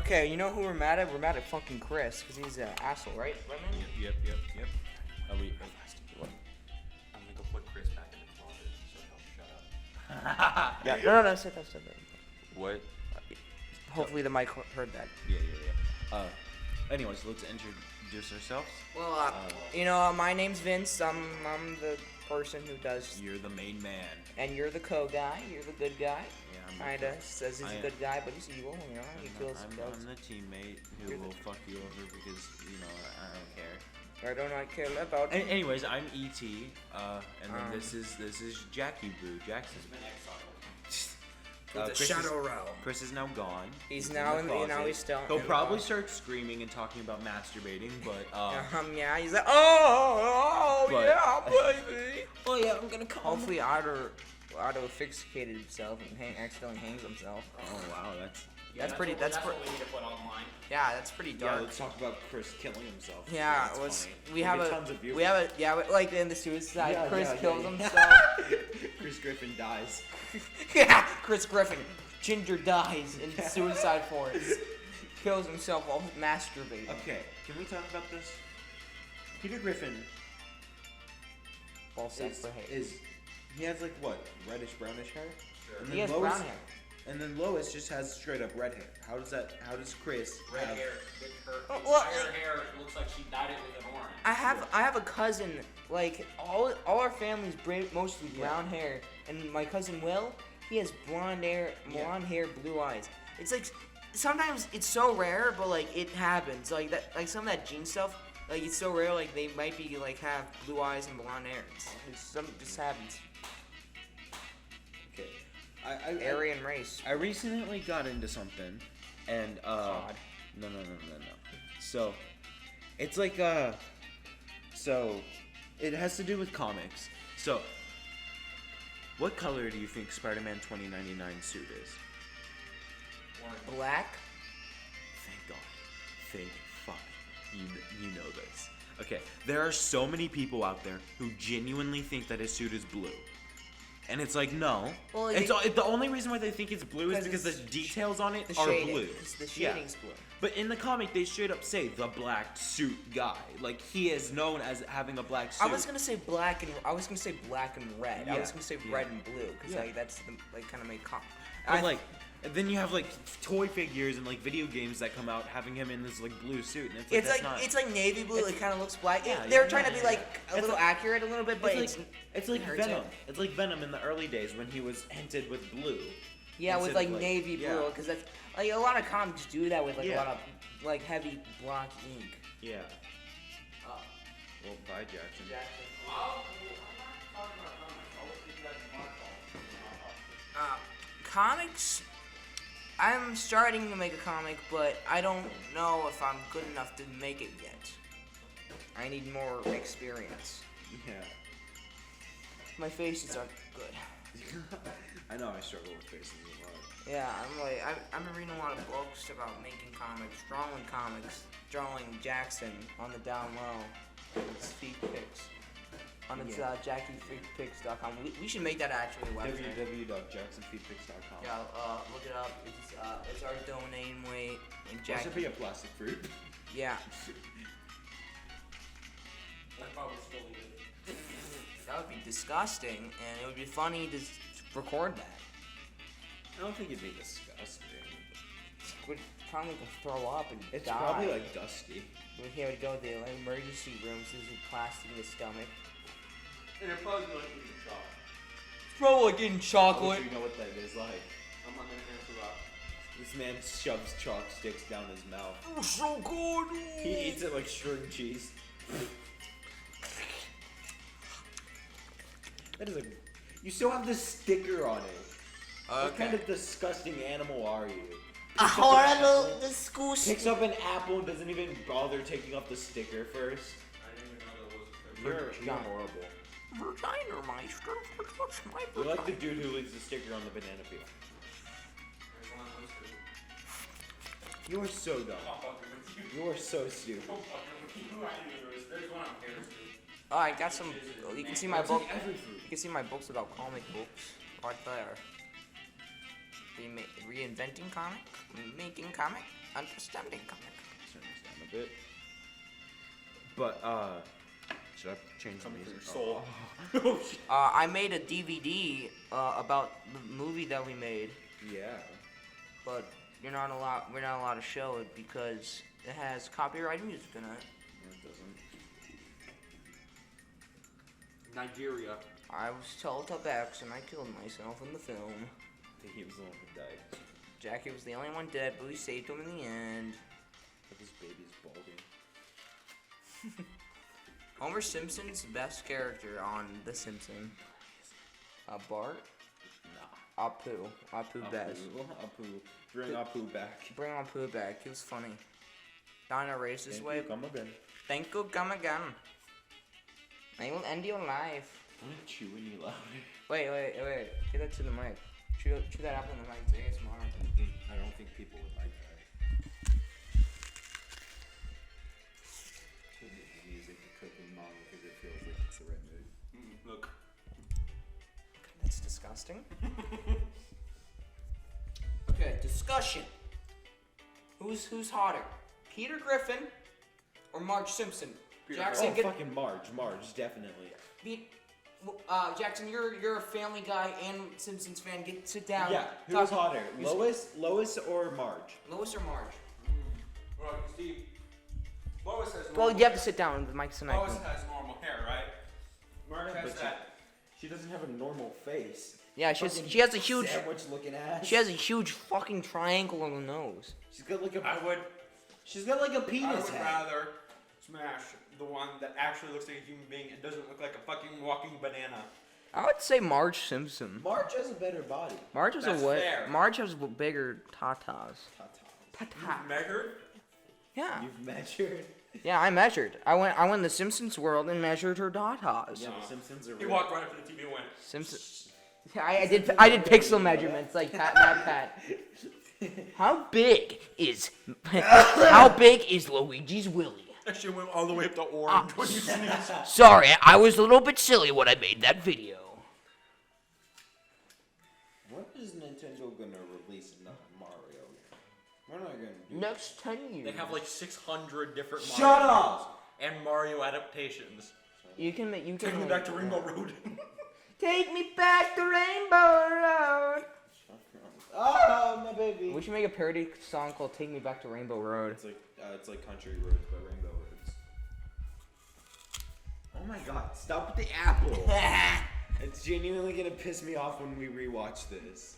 Okay, you know who we're mad at? We're mad at fucking Chris, because he's an asshole, right? Right, man? Yep. Are we? What? I'm gonna go put Chris back in the closet so he'll shut up. Yeah, no, sit that. What? Hopefully the mic heard that. Yeah. Anyways, let's introduce ourselves. Well, my name's Vince. I'm the person who does, You're the main man. and you're the guy. You're the good guy. Yeah, I'm Kinda says he's a good guy, but he's evil. You know, he kills. I'm the teammate who You're the- will fuck you over because I don't care. I do not care about. Anyways, I'm ET, and then this is Jackie Boo. Jackson. The Shadow Realm. Chris is now gone. He's now in the closet. now he's still. He'll in the probably closet. start screaming and talking about masturbating, but Yeah, he's like, oh But- yeah, baby. oh yeah, I'm gonna call. Hopefully, Otto asphyxiated himself and accidentally hangs himself. Oh wow, that's That's pretty. That's That's what we need to put online. yeah, that's pretty yeah. dark. Let's talk about Chris killing himself. Yeah, That's it was. funny. We We'll have get a. tons of views. We have a. Yeah, like in the suicide, Yeah, Chris yeah, kills yeah. himself. Chris Griffin dies. Yeah, Chris Griffin, Ginger dies in suicide forest. Kills himself while masturbating. Okay, can we talk about this? Peter Griffin Ball sack for hate. he has like what, reddish brownish hair? Sure. And He then has brown hair. And then Lois just has straight up red hair. How does Chris Red have hair. Her well, entire hair looks like she dyed it with an orange. I have a cousin, like all our family's mostly brown hair, and my cousin Will, he has blonde hair, blue eyes. It's like sometimes it's so rare, but like it happens. Like that, like some of that gene stuff, like it's so rare. Like they might be like have blue eyes and blonde hair. It just happens. Okay. Aryan race. I recently got into something, and God. No. So, it's like so it has to do with comics. So, what color do you think Spider-Man 2099 suit is? Black. Thank God. Thank fuck. You know this. Okay, there are so many people out there who genuinely think that his suit is blue. And it's like, no. Well, The only reason why they think it's blue is because the it's details on it The are shading. blue. The shading's blue. But in the comic, they straight up say the black suit guy. Like, he is known as having a black suit. I was gonna say black and red. I was gonna say red and blue because like that's the, like kind of make But like, and then you have like toy figures and like video games that come out having him in this like blue suit, and it's like navy blue. It kind of looks black. Yeah, They're yeah, trying to yeah, be like a It's little like- accurate, a little bit, but it's like hurts Venom. it. It's like Venom in the early days when he was hinted with blue. yeah, with instead like of, navy yeah. blue because that's like a lot of comics do that with like a Yeah. lot of like heavy block ink. Yeah. Well, bye, Jackson. Comics. I'm starting to make a comic, but I don't know if I'm good enough to make it yet. I need more experience. Yeah. My faces aren't good. I know I struggle with faces a lot. Yeah, I've been reading a lot of books about making comics, drawing Jackson on the down low. It's feet pics. On its JackieFreakPics.com. We should make that actually a website. www.jacksonfeedpics.com. Yeah, look it up. It's our domain weight and That should be Jackie. a plastic fruit. Yeah, I'd probably still eat it. that would be disgusting, and it would be funny to record that. I don't think it'd be disgusting. Would probably throw up and It's die. probably like dusty. We would go to the emergency room, so there's plastic in the stomach. And it'd probably be like eating chocolate. It's probably like eating How chocolate. would you know what that is like? I'm not gonna answer that. This man shoves chalk sticks down his mouth. Oh, so good. He eats it like string cheese. That is a. You still have the sticker on it. What kind of disgusting animal are you? The school. Picks up an apple and doesn't even bother taking off the sticker first. I didn't even know there was a You're horrible. Vagina Meister. What's my You're like the dude who leaves the sticker on the banana peel. There's one of those two. You are so dumb. I'm fucking with you. You are so stupid. I'm fucking with you. I knew there's one on Paris, dude. Oh, I got some. You can see my That's book. like every fruit. You can see my books about comic books right there. Reinventing comic, making comic. Understanding comic. Turn this down a bit. But should I change the Coming for music? your soul. Oh, shit. I made a DVD about the movie that we made, Yeah. but we're not allowed to show it because it has copyrighted music in it. No, it doesn't. Nigeria. I was told to Bex and I killed myself in the film. I think he was the one who died. Jackie was the only one dead, but we saved him in the end. But this baby's balding. Homer Simpson's best character on The Simpsons. Bart? Nah. Apu best. Apu. Bring Apu back. Bring Apu back. He was funny. Not in a racist Thank way. you, come again. Thank you, come again. I will end your life. I'm gonna chew any louder. Wait. Get that to the mic. Chew that up in the mic. It's ASMR. I don't think people would like that. Should make the music to cooking mom because it feels like it's the right mood. Look. That's disgusting. Okay, discussion. Who's hotter? Peter Griffin or Marge Simpson? Peter Jackson, Oh, fucking Marge. Marge, definitely. Jackson, you're a Family Guy and Simpsons fan. Sit down. Yeah, Talk- who's hotter? Lois or Marge? Lois or Marge? Well, Steve. Lois has Well, normal you have to hair. sit down. The mic's tonight. Lois has normal hair, right? Marge has But that. she doesn't have a normal face. Yeah, she has a huge sandwich-looking ass. she has a huge fucking triangle on the nose. She's got like a. I a would penis head. rather smash the one that actually looks like a human being and doesn't look like a fucking walking banana. I would say Marge Simpson. Marge has a better body. Marge has That's fair. Marge has bigger tatas. You've measured? Yeah. You've measured. Yeah, I measured. I went in the Simpsons world and measured her tatas. Yeah, the Simpsons are. He real. walked right up to the TV and went. Simpson. Yeah, I did pixel measurements like Mad Pat. How big is Luigi's willy? That shit went all the way up to orange when you sneezed. Sorry, I was a little bit silly when I made that video. When is Nintendo gonna release another Mario game? When are they gonna do? Next 10 years. They have like 600 different Shut Marios up! and Mario adaptations. You can Take me back to Rainbow Road. Take me back to Rainbow Road. Oh, my baby. We should make a parody song called "Take Me Back to Rainbow Road." It's like Country Roads by Rainbow Roads. Oh my God! Stop with the apple. It's genuinely gonna piss me off when we rewatch this.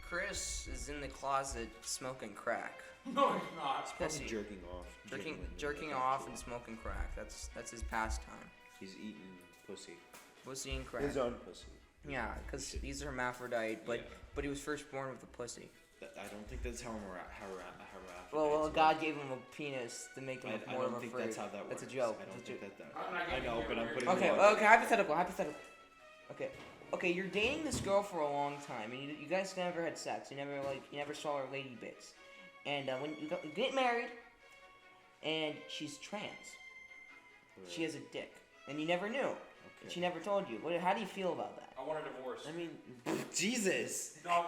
Chris is in the closet smoking crack. No, he's not. Yes, He's jerking off. jerking off and smoking crack. That's his pastime. He's eating pussy. Pussy and crack. His own pussy. Yeah, because he's a hermaphrodite, but he was first born with a pussy. I don't think that's how Well, God gave him a penis to make him look I more don't of a think freak. that's how that works. That's a joke. I don't That's a think joke. that. I know, but I'm putting. Okay, it okay, hypothetical. Okay, you're dating this girl for a long time, and you guys never had sex. You never saw her lady bits, and when you get married, and she's trans. She has a dick, and you never knew. And she never told you. How do you feel about that? I want a divorce. I mean, Jesus. No.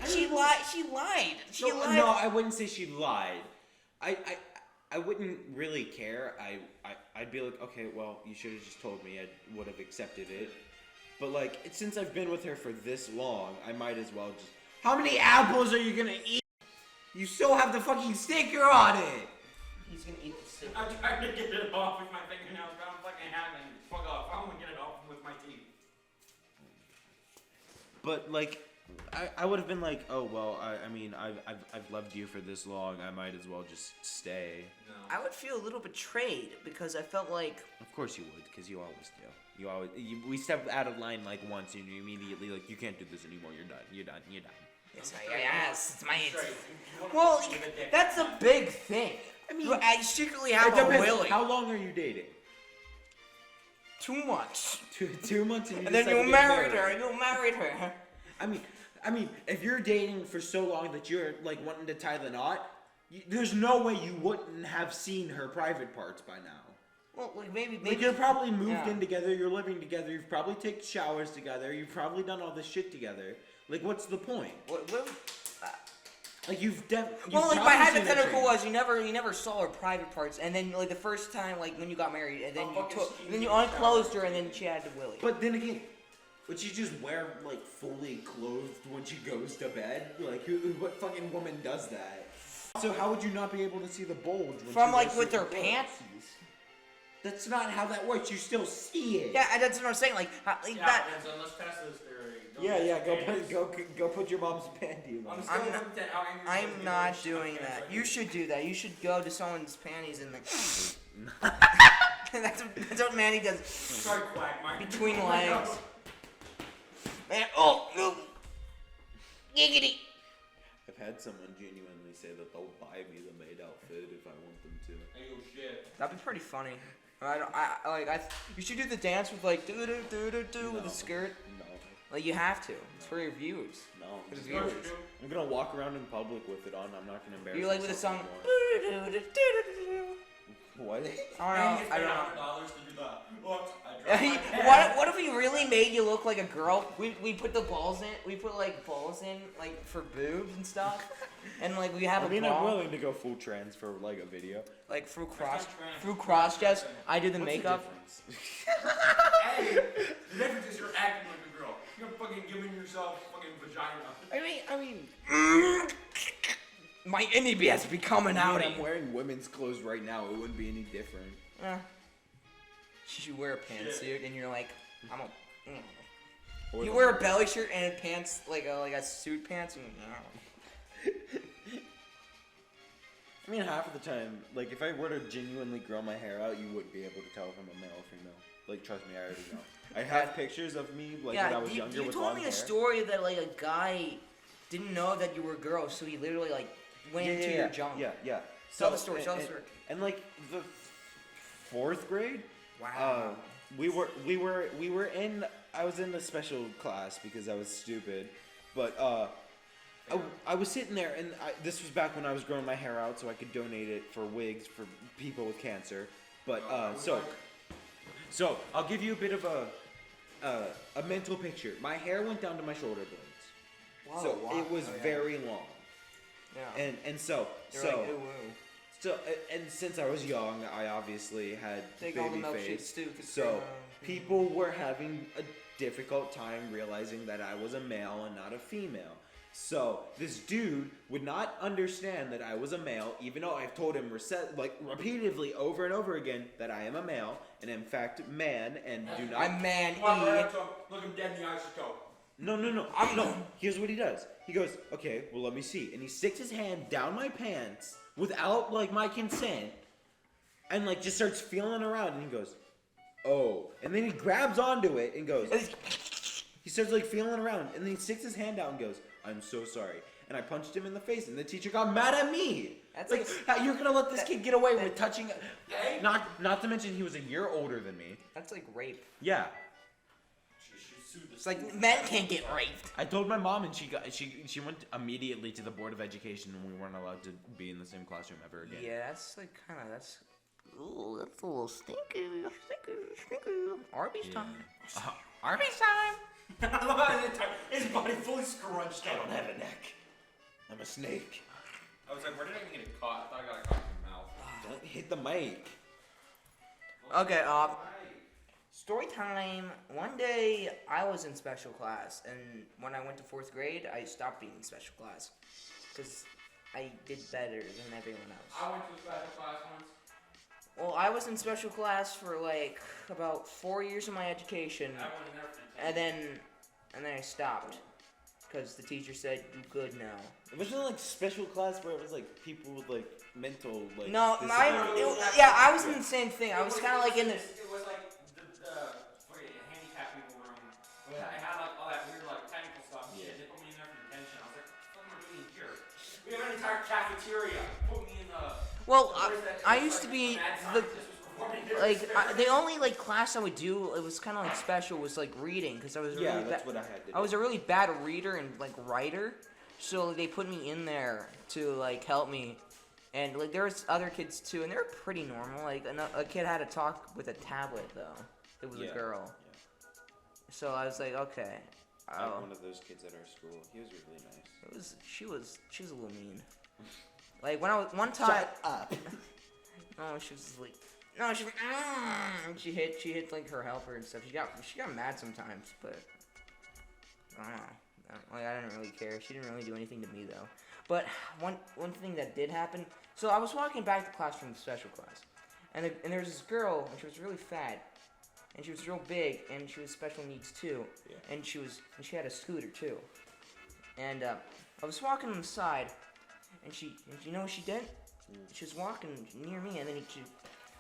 She lied. She lied. No, I wouldn't say she lied. I wouldn't really care. I'd be like, okay, well, you should have just told me. I would have accepted it. But like, since I've been with her for this long, I might as well just. How many apples are you gonna eat? You still have the fucking sticker on it. He's gonna eat the stick. I'm trying to get it off with my fingernails, but I'm fucking having. Fuck off. I want to get it off with my teeth. But like, I would have been like, oh well, I mean, I've loved you for this long. I might as well just stay. No. I would feel a little betrayed because I felt like. Of course you would, because you always do. We step out of line like once, and you immediately like, you can't do this anymore. You're done. Yes, It's my. Straight. Well, that's a big thing. I mean, I secretly have it a depends. willy. How long are you dating? 2 months. 2 months, and And then decide you to get married her. You married her. I mean, if you're dating for so long that you're like wanting to tie the knot, there's no way you wouldn't have seen her private parts by now. Well, like maybe. Like, you're probably moved yeah. in together, you're living together, you've probably taken showers together, you've probably done all this shit together. Like, what's the point? What, Like Well, like my hypothetical was you never saw her private parts, and then like the first time like when you got married, and then you unclothed her, and then she had the willy. But then again, would she just wear like fully clothed when she goes to bed? Like what fucking woman does that? So how would you not be able to see the bulge when From she like goes with to her the clothes? panties. That's not how that works. You still see it. Yeah, that's what I'm saying. Like, like Yeah, that. so let's test this theory. Don't Yeah, use go put your mom's panty on. I'm not- I'm not doing that. You should do that. You should go to someone's panties and like. that's what Manny does Sorry, Quack, Mike. between legs. Man, oh no. Giggity. I've had someone genuinely say that they'll buy me the maid outfit if I want them to. Hey, yo, shit. That'd be pretty funny. You should do the dance with like do do do do do with the skirt. No. Like you have to. It's for your viewers. No. For the Of course viewers. you do. I'm gonna walk around in public with it on. I'm not gonna embarrass You like with a song. myself Do do do do do do. What? I don't know. I don't know. $100 to do that. Whoops, I dropped my pen. what if we really made you look like a girl? We put the balls in. We put like balls in like for boobs and stuff, and like we have I a mean, bra. I'm willing to go full trans for like a video. Like through trans. cross chest. I do the What's makeup. The difference? Hey, the difference is you're acting like a girl. You're fucking giving yourself fucking vagina. I mean, my indie has become an I mean, outie. I'm wearing women's clothes right now. It wouldn't be any different. You wear a pantsuit and you're like, I'm a. Or You the- wear a belly shirt and pants like a suit pants. And, I mean, half of the time, like if I were to genuinely grow my hair out, you would be able to tell if I'm a male or female. Like, trust me, I already know. I have pictures of me like when I was younger you with told long me hair. a story that like a guy didn't know that you were a girl, so he literally like went into your junk. Yeah. Tell the story. Tell the and- story. And like the fourth grade, Wow. we were in. I was in a special class because I was stupid, but I was sitting there, and this was back when I was growing my hair out, so I could donate it for wigs for people with cancer. But so I'll give you a bit of a mental picture. My hair went down to my shoulder blades, Whoa, so wow. it was Oh, yeah. very long, Yeah. and so They're so. like, ooh, ooh. So, and since I was young, I obviously had Take all the baby milkshakes face. too. 'cause So, they're, people were having a difficult time realizing that I was a male and not a female. So, this dude would not understand that I was a male, even though I've told him repeatedly over and over again that I am a male, and in fact, man, and do not. I'm man Come on, E. look him dead in the eyes and go. No. Here's what he does. He goes, okay, well, let me see. And he sticks his hand down my pants without, like, my consent and, like, just starts feeling around. And he goes, oh. And then he grabs onto it and goes, he starts, like, feeling around. And then he sticks his hand out and goes, I'm so sorry. And I punched him in the face. And the teacher got mad at me. That's like, how, you're going to let this kid get away with touching. Hey. Not to mention he was a year older than me. That's like rape. Yeah. It's like men can't get raped. I told my mom, and she went immediately to the board of education, and we weren't allowed to be in the same classroom ever again. Yeah, that's like kind of that's. Ooh, that's a little stinky. Arby's time. Arby's time. I love how his body fully scrunched I up. don't have a neck. I'm a snake. I was like, where did I even get it caught? I thought I got it caught in the mouth. Don't hit the mic. Okay, story time. One day I was in special class, and when I went to fourth grade, I stopped being in special class because I did better than everyone else. I went to a special class once. Well, I was in special class for like about 4 years of my education, I went in there for and then I stopped because the teacher said you're good now. It wasn't like special class where it was like people with like mental like. No, disabilities. I was in the same thing. I was kind of like in the. It was like the fucking handicapped people room. I had like all that weird like technical stuff. And Yeah. shit. They put me in there for detention. I was like, what the fuck am I doing here? We have an entire cafeteria. Put me in the. Well, where's that- I it's used to like be mad the. scientist was performing there. The only like class I would do, it was kind of like special, was like reading because I was Yeah, really that's ba- what I had to do. I was a really bad reader and like writer, so they put me in there to like help me, and like there was other kids too, and they were pretty normal. Like a kid had to talk with a tablet though. It was Yeah, a girl, so I was like, okay, I had Oh. one of those kids at our school. He was really nice. She was a little mean. Like when I was one time. Shut up. No, she was like, no, she was, and she hit like her helper and stuff. She got mad sometimes, but I don't know. Like I didn't really care. She didn't really do anything to me though. But one thing that did happen. So I was walking back to class from the special class, and there was this girl, and she was really fat, and she was real big, and she was special needs too, Yeah. and she had a scooter too, and I was walking on the side, and you know what she did? She was walking near me, and then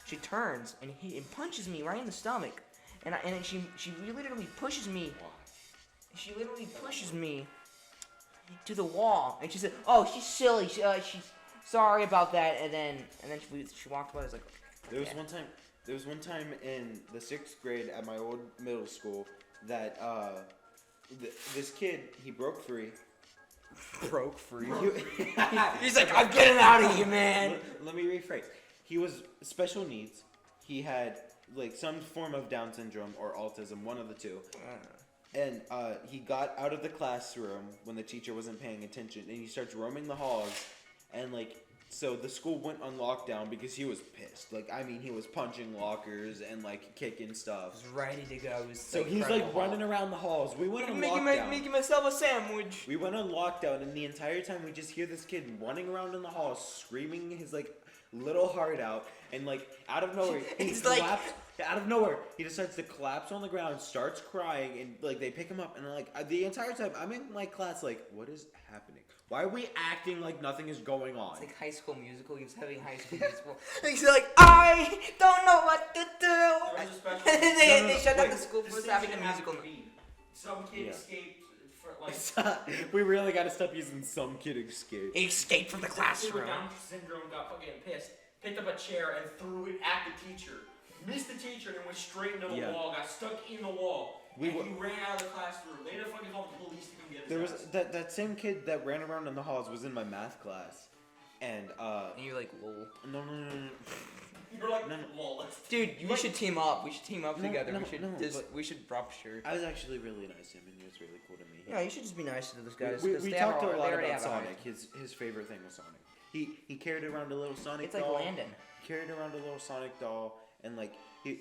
she turns and punches me right in the stomach, and then she literally pushes me. She literally pushes me to the wall, and she said, "Oh, she's silly. She's sorry about that." And then she walked away. I was like, There was one time in the 6th grade at my old middle school that this kid, he broke free. broke free. He- He's like, "I'm getting out of here, man." Let me rephrase. He was special needs. He had like some form of Down syndrome or autism, one of the two. And he got out of the classroom when the teacher wasn't paying attention, and he starts roaming the halls, and like, so the school went on lockdown because he was pissed. Like, I mean, he was punching lockers and like kicking I stuff. was ready to go. So he's like running around the halls. We went on lockdown. making myself a sandwich. We went on lockdown, and the entire time we just hear this kid running around in the halls, screaming his like little heart out, and like out of nowhere, He's like- out of nowhere, he decides to collapse on the ground, starts crying, and like they pick him up, and like the entire time I'm in my class, like, what is happening? Why are we acting like nothing is going on? It's like High School Musical. He was having High School Musical. And he's like, "I don't know what to do." There was a special. They shut down wait. the school This for thing having should a have musical. to be. Some kid Yeah. escaped for like. We really gotta stop using some kid escape. He escaped from the Kid classroom. with Down syndrome got fucking pissed, picked up a chair and threw it at the teacher. Missed the teacher and went straight into the Yeah. wall. Got stuck in the wall. We and were- he ran out of the classroom. They had to fucking call the police to come get his There was ass. that same kid that ran around in the halls was in my math class, and And you're like, "Lol." no. You're like, No, no. lol. Let's Dude, we should team up. We should team up No, together. no, we should no, just but- we should rupture. I was actually really nice to him, and he was really cool to me. Yeah, you should just be nice to those guys. We 'cause they talked have a lot already about have a Sonic. His favorite thing was Sonic. He carried around a little Sonic It's like doll. Landon. He carried around a little Sonic doll, and like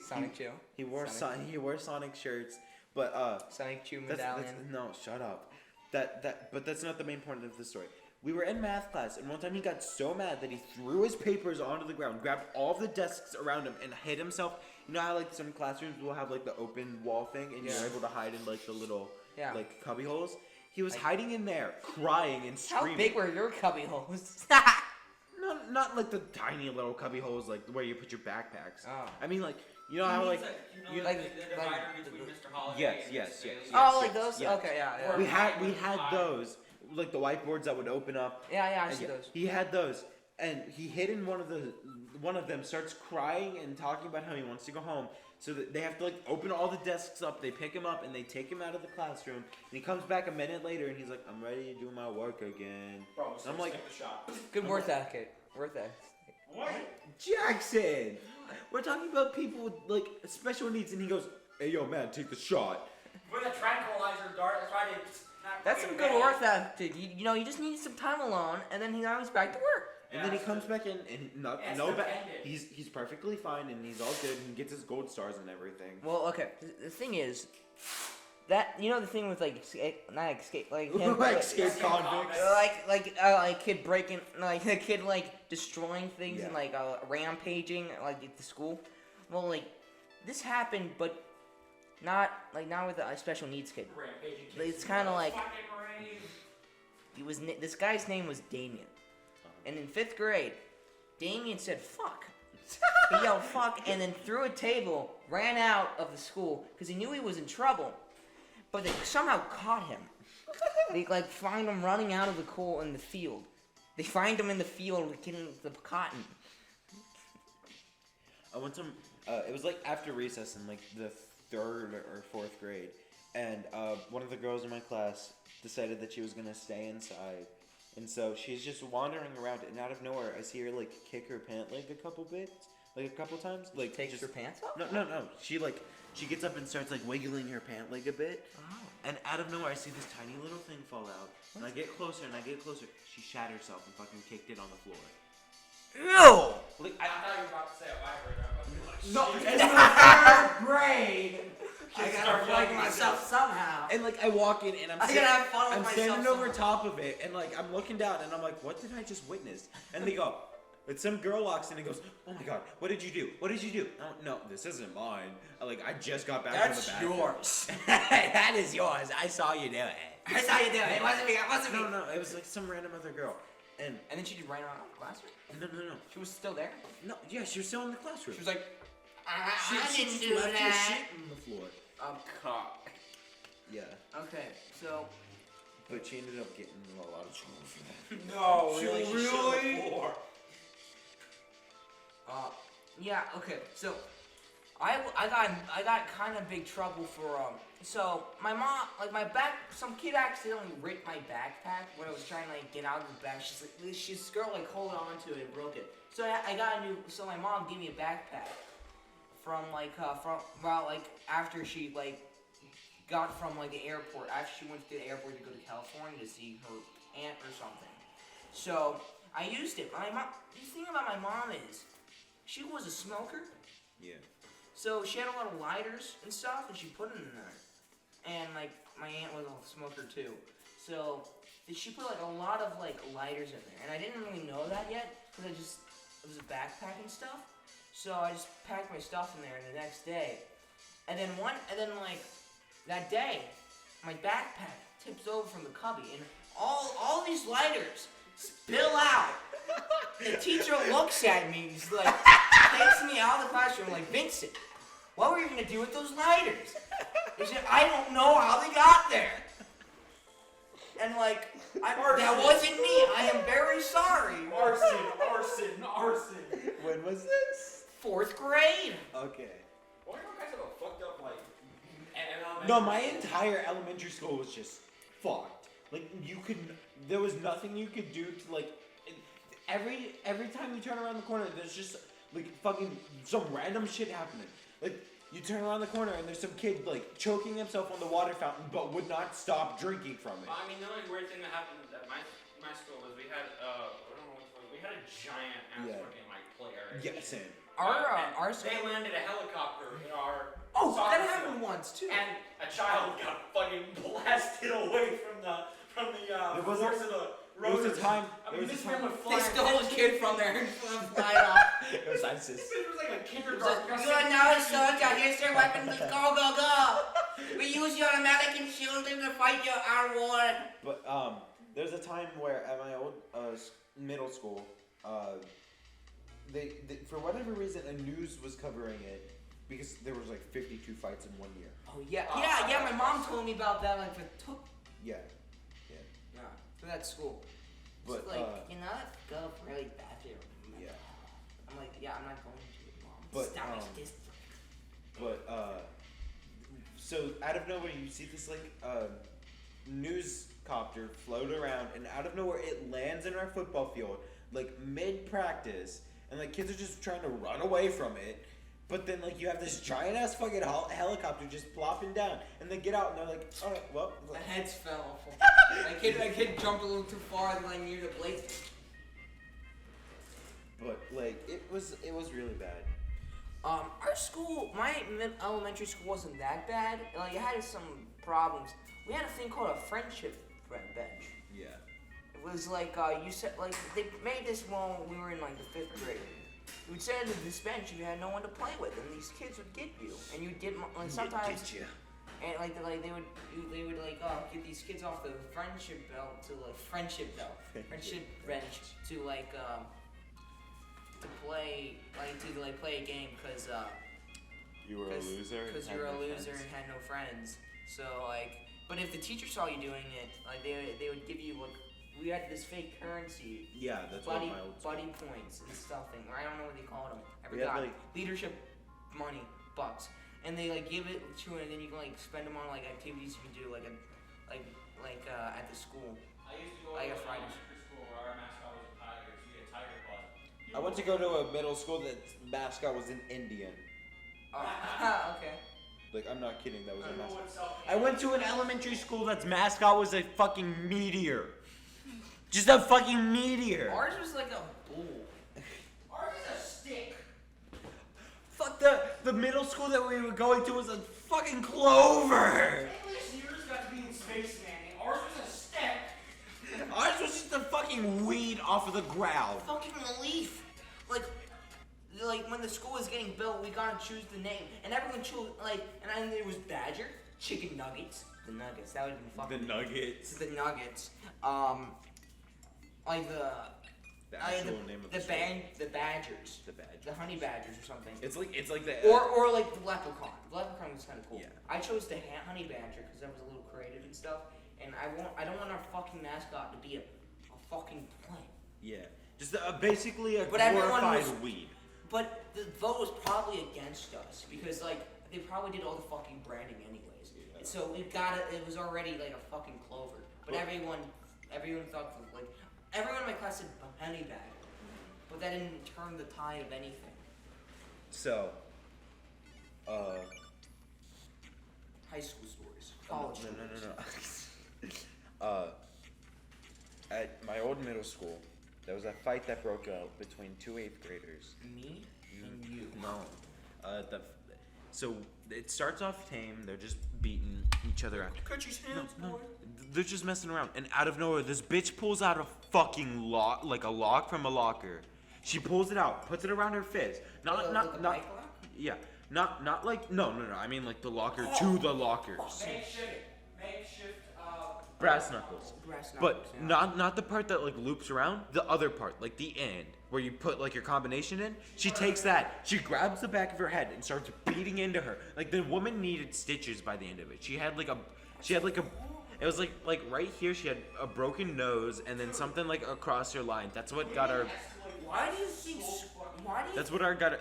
Sonic Chew. he wore Sonic. he wore Sonic shirts, but Sonic Chew that's, medallion. no, shut up. But that's not the main point of the story. We were in math class, and one time he got so mad that he threw his papers onto the ground, grabbed all of the desks around him, and hid himself. You know how like some classrooms will have like the open wall thing, and Yeah. you're able to hide in like the little Yeah. like cubby holes. He was Like- hiding in there, crying and How screaming. big were your cubby holes? Not like the tiny little cubby holes like where you put your backpacks. Oh. I mean like you know how like you know, like- the divider like between the- Mr. Holiday Yes, and yes, Mr. yes, Bailey? Oh, like yes, those? yes. Okay, yeah, Or- yeah. we had those like the whiteboards that would open up. Yeah, I And see those. He had those, and he hid in one of them, starts crying and talking about how he wants to go home. So that they have to like open all the desks up. They pick him up and they take him out of the classroom. And he comes back a minute later and he's like, "I'm ready to do my work again." Bro, so I'm like- take the shot. Good work ethic. Work ethic. What? Jackson, we're talking about people with like special needs, and he goes, "Hey, yo, man, take the shot." With a tranquilizer dart, that's why they not That's some fucking good bad. work ethic. You know, you just need some time alone, and then now he's back to work. And then he comes back in, and no, Yeah, it's no bad. dependent. He's perfectly fine, and he's all good, and he gets his gold stars and everything. Well, okay. The thing is, that you know the thing with like not escape like him, Like escape Escape convicts. convicts. like kid breaking like a kid like destroying things Yeah. and like rampaging like at the school. Well, like this happened, but not with a special needs kid. Rampaging kids. It's kinda like- Fucking rave. This guy's name was Damien, and in 5th grade, Damien said "fuck." He yelled "fuck" and then threw a table, ran out of the school because he knew he was in trouble. But they somehow caught him. They like find him running out of the coal in the field. They find him in the field getting the cotton. I went to it was like after recess in like the 3rd or 4th grade, and one of the girls in my class decided that she was gonna stay inside, and so she's just wandering around, and out of nowhere I see her like kick her pant leg a couple times, like Takes just, her pants off. No. She gets up and starts like wiggling her pant leg a bit, Oh. And out of nowhere, I see this tiny little thing fall out, and I get closer and I get closer. She shat herself and fucking kicked it on the floor. Ew! Like I thought you were about to say a vibrator. I was like, No, shit. in the third grade. I gotta plug myself somehow. And like I walk in and I gotta have fun with I'm myself standing over somehow. top of it and like I'm looking down and I'm like, what did I just witness? And they go, it's some girl walks in and goes, oh my god, what did you do? What did you do? Oh, no, this isn't mine. I just got back from the That's bathroom. yours. That is yours. I saw you do it. I saw you do it. It wasn't me. It wasn't me. No, it was like some random other girl. And And then she ran around the classroom. no. She was still there. No, yeah, she was still in the classroom. She was like, She didn't just do left her that. shit on the floor. Cock. Yeah, Okay, so but she ended up getting in a lot of trouble for that. No, She really? shit on the floor. yeah, okay, so I got kind of big trouble for so my mom, like my back, some kid accidentally ripped my backpack when I was trying to like get out of the bag. She's girl like holding on to it and broke it. So I got a new. So my mom gave me a backpack from after she like got from like the airport, after she went to the airport to go to California to see her aunt or something. So I used it. My mom. The thing about my mom is, she was a smoker. Yeah. So she had a lot of lighters and stuff, and she put them in there. And like my aunt was a smoker too, so she put like a lot of like lighters in there, and I didn't really know that yet because it was a backpack and stuff. So I just packed my stuff in there, and the next day, and then like that day, my backpack tips over from the cubby, and all these lighters spill out. The teacher looks at me, he's like, takes me out of the classroom, like, Vincent, what were you gonna do with those lighters? He said, I don't know how they got there. And like, that wasn't me. I am very sorry. Arson. When was this? 4th grade. Okay. Why do you guys have a fucked up like? And No, my entire elementary school was just fucked. Like there was nothing you could do to like. Every time you turn around the corner, there's just like fucking some random shit happening. Like you turn around the corner and there's some kid like choking himself on the water fountain, but would not stop drinking from it. I mean, the only weird thing that happened at my school was we had I don't know what it was, we had a giant ass fucking like play area. Yeah, same. Our They landed a helicopter in our Oh, soccer that happened field, once too. and a child got fucking blasted away from the was force of the There was a rotors. time. I There mean, was this a man time. would fly. They stole a kid from there and fly it off. It was ISIS. This was like a It kindergarten. was like, you are now a soldier. Here's your weapon. Go, go, go. We use your American children to fight our war. But there's a time where at my old middle school, they for whatever reason a news was covering it because there was like 52 fights in 1 year. Oh yeah. My mom told me about that. Like, it took. Yeah. Yeah. For that school. But It's like, that girl really bad here. yeah. I'm like, yeah, I'm not going to, Mom. But, Stop it. But so out of nowhere you see this like news copter float around, and out of nowhere it lands in our football field like mid practice, and like kids are just trying to run away from it. But then, like, you have this giant ass fucking helicopter just plopping down, and they get out and they're like, all right, well. The heads fell off. That kid jumped a little too far and like near the blades. But like, it was really bad. Our school, my elementary school wasn't that bad. Like, it had some problems. We had a thing called a friendship bench. Yeah. It was like, you said, like, they made this when we were in like the 5th grade. You would sit at this bench if you had no one to play with, and these kids would get you. And you did, like, sometimes. Get you. And like they would like get these kids off the friendship bench to like play a game because You were a loser. because you were a loser and had no friends. So like, but if the teacher saw you doing it, like they would give you like, we had this fake currency, Yeah, that's buddy what my old school. points and stuffing, or I don't know what they called them. I We had, forgot. like- Leadership money, bucks. And they like give it to you, and then you can like spend them on like activities you can do like at the school. I used to go Like to a Friday. elementary school where our mascot was a tiger, so we had tiger class. I went to go to a middle school that mascot was an Indian. Oh, okay. Like, I'm not kidding. That was I a don't know mascot. what self. I went to an elementary school that's mascot was a fucking meteor. Just a fucking meteor. Ours was like a bull. Ours is a stick. Fuck the middle school that we were going to was a fucking clover. At least yours got to be in Space Manny. Ours was a stick. Ours was just a fucking weed off of the ground. Fucking leaf. Like when the school was getting built, we gotta choose the name, and everyone chose and then there was Badger, Chicken Nuggets, the Nuggets. That would have been fucking. The Nuggets. The Nuggets. Like the. The actual name of the school. The Badgers. The Badgers. The Honey Badgers or something. It's like the. Or like the Leprechaun. The Leprechaun was kind of cool. Yeah. I chose the Honey Badger because that was a little creative and stuff. And I don't want our fucking mascot to be a fucking plant. Yeah. Just basically a But everyone glorified was- weed. But the vote was probably against us because they probably did all the fucking branding anyways. And so it was already like a fucking clover. But everyone thought everyone in my class said Honey Badger. But that didn't turn the tide of anything. So. High school stories. College stories. No. At my old middle school, there was a fight that broke out between two 8th graders. Me and you. No. So it starts off tame. They're just beating each other up. Cut your hands, boy. They're just messing around, and out of nowhere, this bitch pulls out a fucking lock, like a lock from a locker. She pulls it out, puts it around her fist. Like a bike lock? Yeah. Not like no. I mean like the locker to the lockers. Makeshift. Brass knuckles. Brass But knuckles, yeah. not the part that like loops around, the other part, like the end, where you put like your combination in. She takes that, she grabs the back of her head and starts beating into her. Like the woman needed stitches by the end of it. She had like a it was like right here she had a broken nose and then something like across her line. That's what got our Why do you think?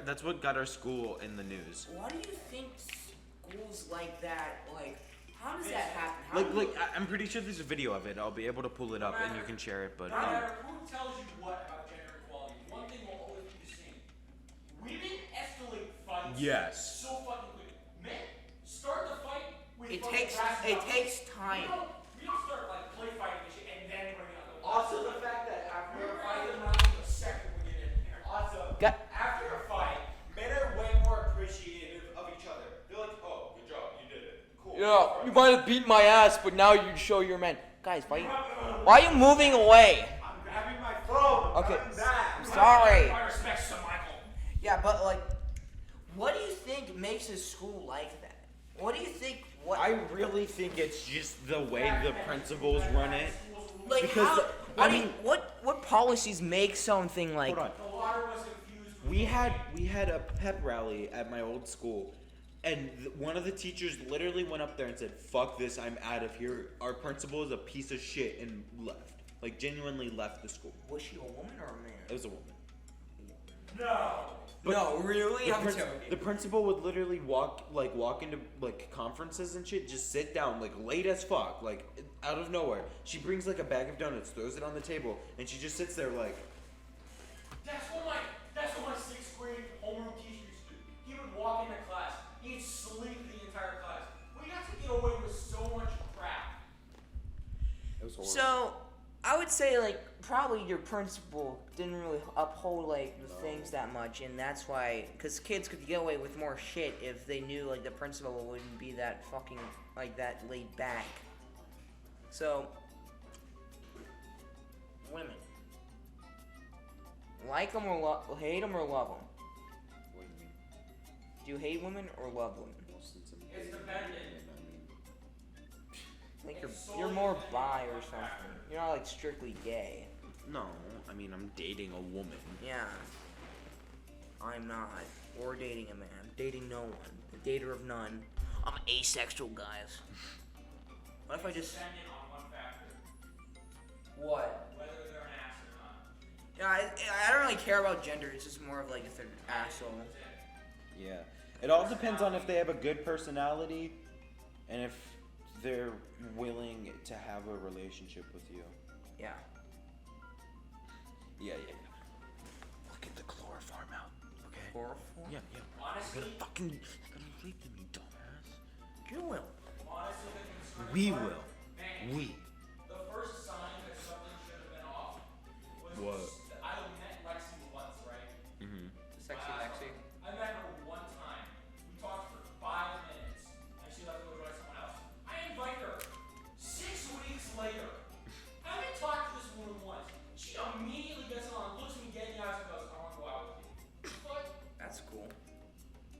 that's what got our school in the news. Why do you think schools like that? Like, how does that happen? How do you- I'm pretty sure there's a video of it. I'll be able to pull it up and you can share it. But No matter who tells you what about gender equality, one thing will always be the same. Women escalate fights. Yes. So fucking quick. Men start the fight with It fucking takes brass it knuckles. takes time. We don't start like play fighting and shit and then bring it up. Also, the fact that after We're a fighting fight, the second we get in here. also, Got- after a fight, men are way more appreciative of each other. They're like, oh, good job, you did it. Cool. Yeah, you might have beat my ass, but now you show your man. Guys, why are you moving away? I'm grabbing my phone. I'm Okay. coming back. I'm sorry. My respects to Michael. Yeah, but like, what do you think makes a school like that? What do you think? What? I really think it's just the way the principals run it. like because how? the- What, I do you- mean- what policies make something like? Hold on. The water was infused with We had a pep rally at my old school, and one of the teachers literally went up there and said, "Fuck this, I'm out of here. Our principal is a piece of shit," and left. Like genuinely left the school. Was she a woman or a man? It was a woman. No. No, really? The, I'm prin- joking. the principal would literally walk into like conferences and shit, just sit down like late as fuck, like out of nowhere. She brings like a bag of donuts, throws it on the table, and she just sits there like, That's what my 6th grade homeroom teacher used to do. He would walk into class, he'd sleep the entire class. We got to get away with so much crap. it was horrible. So, I would say like probably your principal didn't really uphold like the things that much, and that's why, because kids could get away with more shit if they knew like the principal wouldn't be that fucking like that laid back. So, women, like them or hate them or love them. What do you mean? Do you hate women or love women? It's dependent. I think you're more bi or something. You're not like strictly gay. No, I mean I'm dating a woman. Yeah. I'm not. Or dating a man. Dating no one. The dater of none. I'm asexual, guys. What if I just... Dependent on one factor. What? Whether they're an ass or not. Yeah, I don't really care about gender. It's just more of like if they're an asshole. Yeah. It all depends on if they have a good personality and if they're willing to have a relationship with you. Yeah. Yeah. Look at the chloroform out. Okay. Chloroform? Yeah. Honestly, You're gonna rape them, you dumbass. You will. Honestly, the concerning We part, will. man, We. the first sign that something should have been off was What? I met Lexi once, right? Mm-hmm. Sexy Lexi. I met her one time. We talked for 5 minutes, and she left to go join someone else. I invite her. 6 weeks later, I haven't talked to this woman once. She immediately gets on, looks me dead in the eyes, and goes, "I want to go out with you." But That's cool.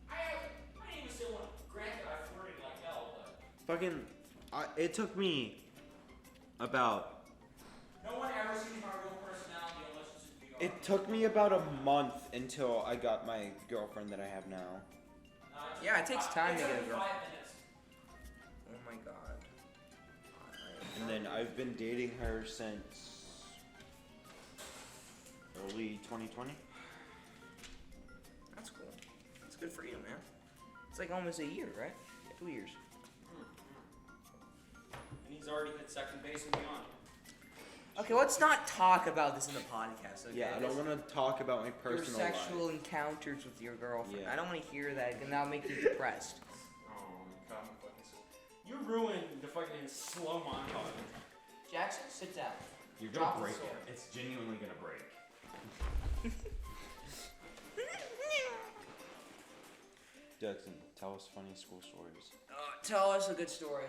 I didn't even say one. Granted, I flirted like hell, but Fucking, it took me about. no one ever sees my real personality unless it's in VR. It took me about a month until I got my girlfriend that I have now. Yeah, it takes time to took get a me girl. 5 minutes. Oh my god. And then I've been dating her since early 2020. That's cool. That's good for you, man. It's like almost a year, right? 2 years. And he's already hit second base and beyond. Okay, let's not talk about this in the podcast. Okay? Yeah, I don't want to talk about my your personal sexual life. encounters with your girlfriend. Yeah. I don't want to hear that, and that'll make you depressed. Oh, God, you ruined the fucking slow montage. Jackson, sit down. You're Drop gonna the break sword. it. It's genuinely gonna break. Jackson, tell us funny school stories. Tell us a good story.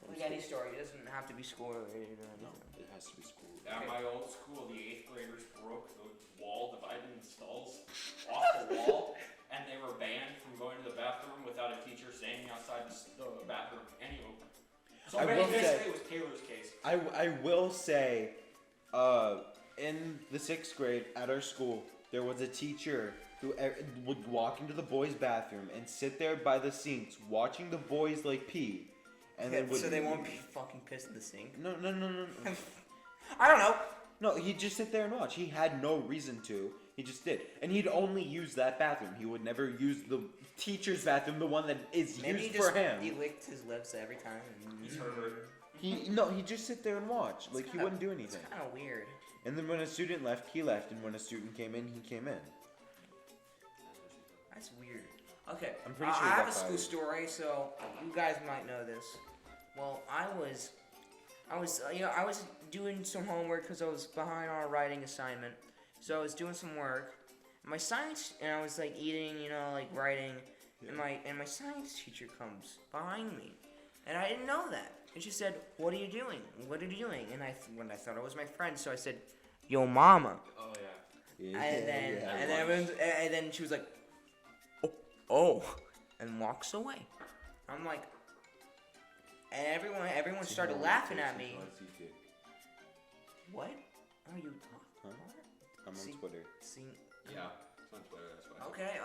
Like any story. It doesn't have to be school related or anything. It has to be school. At my old school, the 8th graders broke the wall dividing the stalls off the wall, and they were banned from going to the bathroom without a teacher standing outside the bathroom. Anyway, so I will basically say- it was Taylor's case. I will say, in the 6th grade at our school, there was a teacher who would walk into the boys' bathroom and sit there by the sinks watching the boys like pee, and then would so they won't be fucking pissed at the sink. No. I don't know. No, he'd just sit there and watch. He had no reason to. He just did. And he'd only use that bathroom. He would never use the teacher's bathroom, the one that is Maybe used he for just him. he licked his lips every time. He's heard. He'd just sit there and watch. Like, he wouldn't do anything. It's kind of weird. And then when a student left, he left. And when a student came in, he came in. That's weird. Okay, I'm pretty sure I he have got a school fired. story, so you guys might know this. Well, I was doing some homework because I was behind on a writing assignment. So I was doing some work. My science, and I was like eating, like writing, and my science teacher comes behind me, and I didn't know that. And she said, "What are you doing? What are you doing?" And I thought it was my friend, so I said, "Yo, mama." Oh, yeah. And then she was like, oh, and walks away. I'm like, and everyone started laughing at me. What are you talking Huh? about? I'm on See- Twitter. See, Yeah. It's on Twitter, that's why. okay,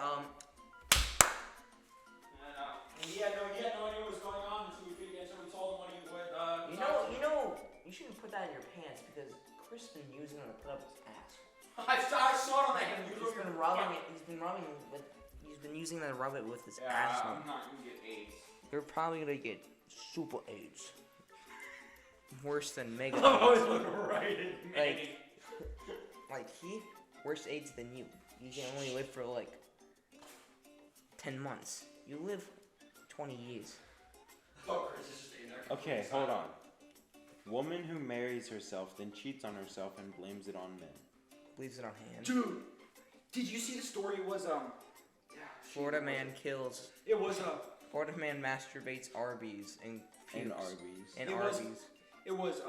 And he had no idea what was going on until we figured. So we told him what he would. you shouldn't put that in your pants because Chris been using it to put up his ass. I saw it on that. He's been using that to rub it with his Yeah, ass. I'm not gonna get AIDS. You're probably gonna get super AIDS. Worse than mega. I was AIDS. right in Like- Like he worse AIDS than you. You can only live for like 10 months. You live 20 years. Oh, Chris is just in there. Okay, hold on. Woman who marries herself, then cheats on herself and blames it on men. Leaves it on hand. Dude, did you see the story? It was Florida man kills. It was Florida man masturbates Arby's and And pukes. Arby's. And It was- Arby's. it was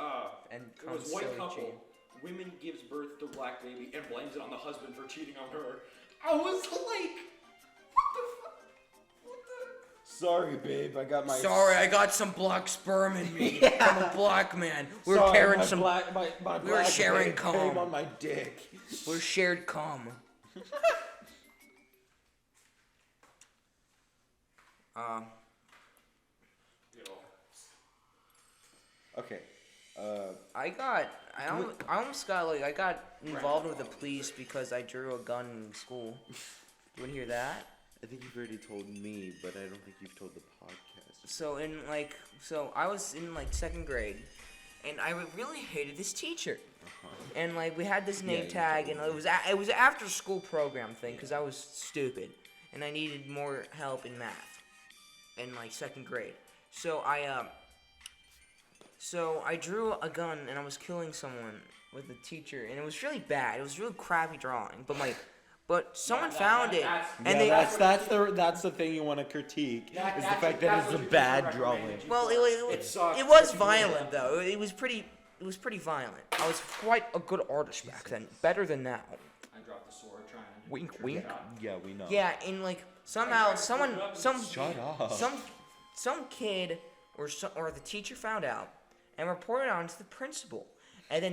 And it comes was white silly couple. chain. Women gives birth to black baby and blames it on the husband for cheating on her. I was like, what the fuck? What the? Sorry, babe. I got my. Sorry, I got some black sperm in me. I'm a black man. We were Sorry, carrying my some. Black, my we were black sharing babe cum. came on my dick. We're shared cum. Okay. I got involved with the police because I drew a gun in school. You wanna hear that? I think you've already told me, but I don't think you've told the podcast. So I was in like 2nd grade, and I really hated this teacher. And like we had this name you tag, told and it was after school program thing because I was stupid, and I needed more help in math, in like 2nd grade. So I drew a gun and I was killing someone with the teacher, and it was really bad. It was really crappy drawing, but someone found it, and they. That's the thing you want to critique is the fact that it's a bad drawing. Well, It sucks. it was violent though. It was pretty violent. I was quite a good artist back then, better than now. I dropped the sword trying to. Wink, wink. Yeah, we know. Yeah, and like somehow some Shut up. some kid or the teacher found out and reported on to the principal, and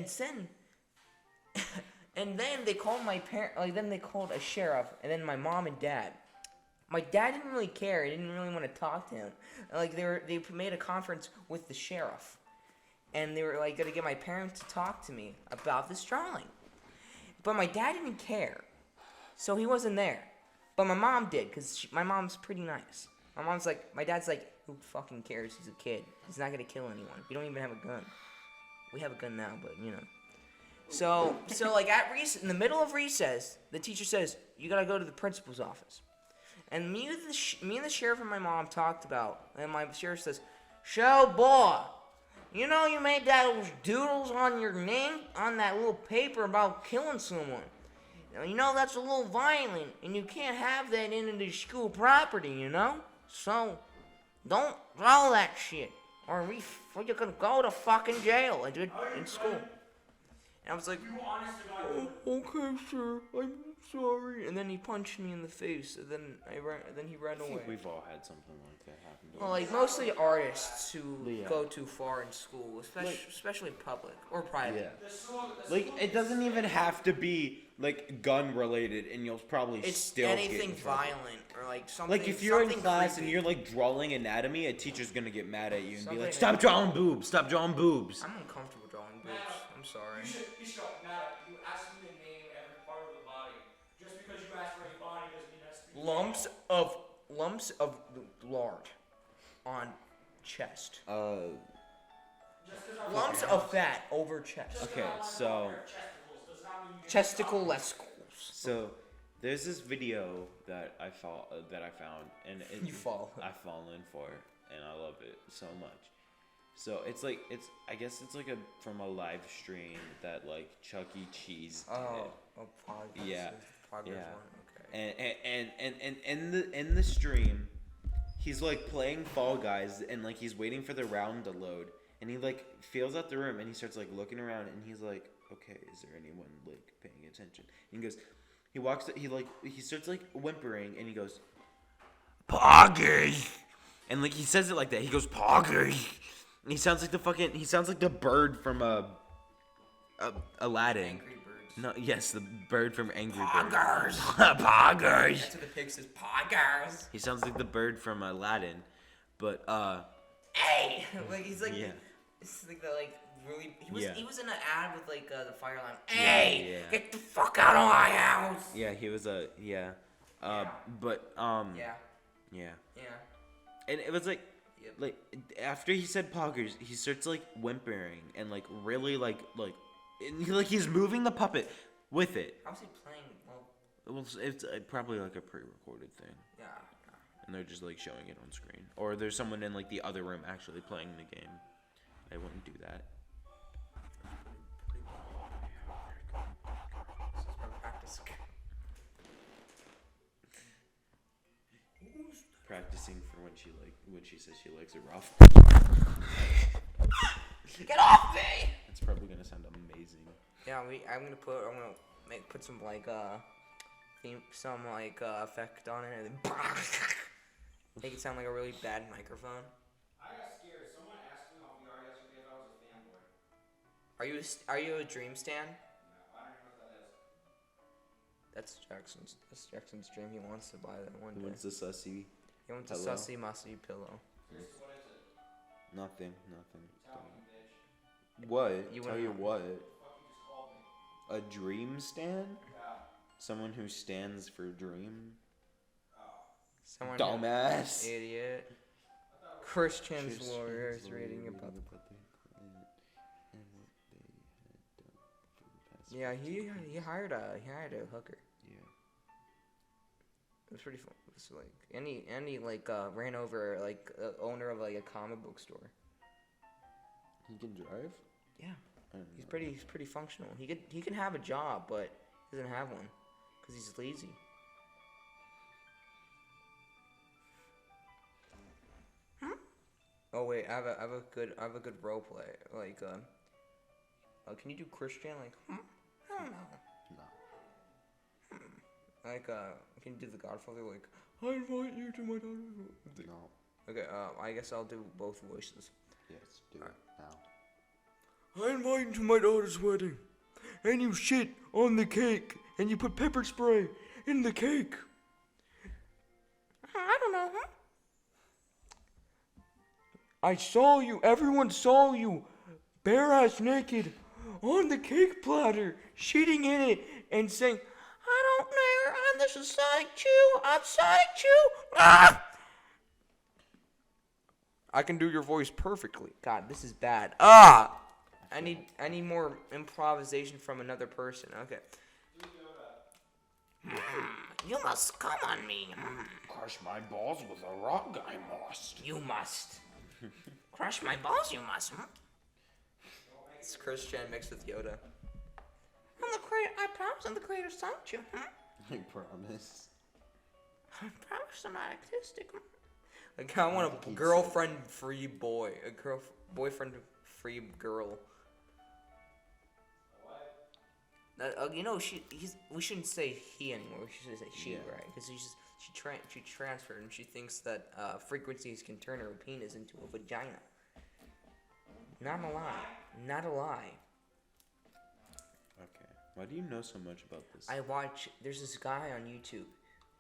then they called my parent. Like then they called a sheriff, and then my mom and dad. My dad didn't really care. He didn't really want to talk to him. Like they made a conference with the sheriff, and they were like gonna get my parents to talk to me about this drawing. But my dad didn't care, so he wasn't there. But my mom did, because my mom's pretty nice. My dad's like, who fucking cares? He's a kid. He's not gonna kill anyone. We don't even have a gun. We have a gun now, but you know. So like in the middle of recess, the teacher says, you gotta go to the principal's office. And me and the sheriff and my mom talked about, and my sheriff says, "So boy, you know you made those doodles on your name on that little paper about killing someone. You know that's a little violent, and you can't have that in the school property, you know? So don't draw that shit, or you're gonna go to fucking jail in school." And I was like, You honest to God. "Oh, okay, sir, I'm sorry." And then he punched me in the face, and then he ran I away. think we've all had something like that happen to Well, us. like mostly artists who Yeah. go too far in school, especially public or private. Yeah. Like, it doesn't even have to be, like, gun related, and you'll probably It's still get anything in trouble. violent or like something. Like, if you're in something class creepy. and you're, like, drawing anatomy, a teacher's gonna get mad at you and be like, Something- stop drawing boobs, stop drawing boobs. I'm uncomfortable drawing boobs. I'm sorry. You should go, Matt, you asked me to name every part of the body. Just because you asked for a body doesn't mean that's the Lumps of lard on chest. Just 'cause I Lumps of fat over chest. Okay, so, testicles does not mean you Chesticle so, there's this video that I found, and You fall. I've fallen for, and I love it so much. So I guess it's like from a live stream that like Chuck E. Cheese did. Progress. Yeah, Progress yeah. one. Okay. And in the stream, he's like playing Fall Guys, and like he's waiting for the round to load, and he like feels out the room, and he starts like looking around, and he's like, okay, is there anyone like paying attention? And he goes, he starts like whimpering, and he goes, Poggers, and like he says it like that. He goes Poggers. And he sounds like the bird from Aladdin. Angry Birds. No, yes, the bird from Angry Birds. Poggers. Poggers. That's what the pig says. Poggers. He sounds like the bird from Aladdin, but Hey. Like he's like. yeah. It's like the really. Yeah. He was in an ad with like the fire alarm. Yeah, Hey, yeah. get the fuck out of my house. Yeah, he was but Yeah. yeah. Yeah. And it was like Yep. like after he said Poggers, he starts like whimpering and like really like and he's moving the puppet with it. How's he playing? Well, Well, it's probably like a pre-recorded thing, yeah. and they're just like showing it on screen, or there's someone in like the other room actually playing the game. I wouldn't do that. Practicing for when she says she likes it rough. Get off me! It's probably gonna sound amazing. Yeah, I'm gonna put some like effect on it, and then make it sound like a really bad microphone. I got scared. Someone asked me on VR yesterday if I was a fanboy. Are you a Dream Stan? No, I don't even know what that is. That's Jackson's dream. He wants to buy that one Who day. wants the sussy? He wants a Hello? sussy mussy pillow. Seriously, what is it? Nothing. Tell me, bitch. What? You Tell wouldn't you know. what? What the fuck you just called me? A dream stand? Yeah. Someone who stands for dream? Someone Dumbass. idiot. Christian's lawyers reading about. Yeah, he hired a hooker. Yeah. It's pretty fun. It's like Andy like ran over like owner of like a comic book store. He can drive? Yeah. I don't He's know. pretty functional. He can have a job, but he doesn't have one because he's lazy. Oh wait, I have a good role play. Like can you do Christian? Like I don't know. No. Like can you do the Godfather? Like I invite you to my daughter's wedding. No. Okay, I guess I'll do both voices. Yes, do it now. I invite you to my daughter's wedding, and you shit on the cake, and you put pepper spray in the cake. I don't know, huh? I saw you, everyone saw you, bare-ass naked, on the cake platter, shitting in it, and saying, I don't know, this is Sonic Chew, I'm Sonic Chew, ah! I can do your voice perfectly. God, this is bad. Ah! I need more improvisation from another person. Okay. You must come on me. Crush my balls with a rock, I must. You must. Crush my balls, you must. It's Christian mixed with Yoda. I'm the creator. I promise I'm the creator of Sonic Chew. I promise. I promise I'm not autistic. Like I want a girlfriend-free boy, boyfriend-free girl. You know, we shouldn't say he anymore. We should say she, right? Because she transferred and she thinks that frequencies can turn her penis into a vagina. Not a lie. Not a lie. Okay. Why do you know so much about this? There's this guy on YouTube.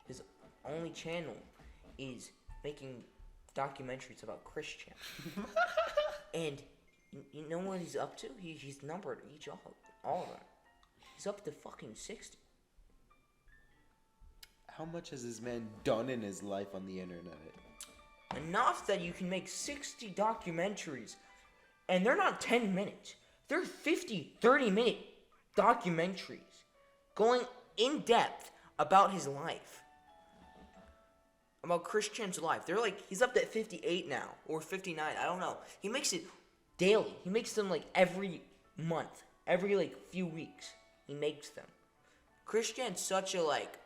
His only channel is making documentaries about Christian. And you know what he's up to? He's numbered all of them. He's up to fucking 60. How much has this man done in his life on the internet? Enough that you can make 60 documentaries. And they're not 10 minutes. They're 50, 30-minute documentaries. Going in depth about his life. About Christian's life. They're like, he's up to 58 now. Or 59, I don't know. He makes it daily. He makes them like every month. Every like few weeks. He makes them. Christian's such a like...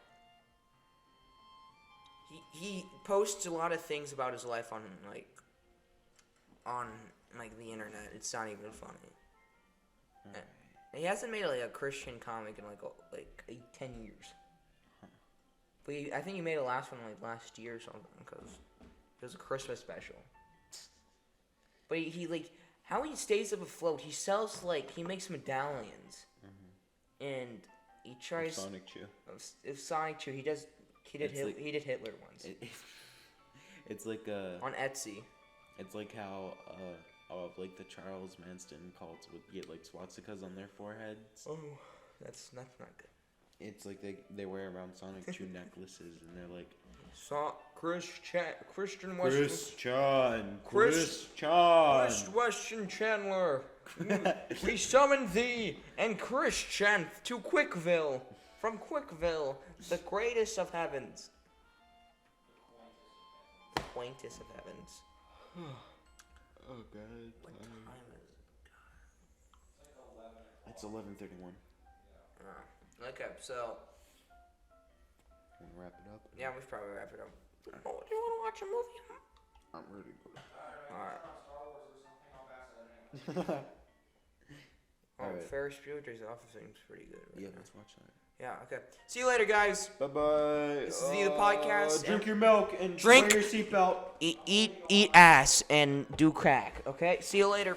He posts a lot of things about his life on the internet. It's not even funny. Right. He hasn't made like a Christian comic in like 10 years. But I think he made a last one like last year or something because it was a Christmas special. But he like how he stays up afloat. He sells he makes medallions, and he tries Sonic Chew. If Sonic Chew, he did Hitler once. It's like on Etsy. It's like how like the Charles Manson cults would get like swastikas on their foreheads. Oh, that's not good. It's like they wear around Sonic Chew necklaces and they're like Christian Western Chandler. We summon thee and Christian to Quickville. From Quickville, the greatest of heavens. The quaintest of heavens. Oh god. What time is it? It's 11:31. Okay, so Wanna wrap it up? yeah, we should probably wrap it up. Oh, do you want to watch a movie? I'm ready to Alright. go. Alright. Ferris Bueller's Office seems pretty good. Right Yeah, now. let's watch that. Yeah, okay. See you later, guys. Bye bye. This is the podcast. Drink your milk and Drink- wear your seatbelt. Eat ass and do crack, okay? See you later.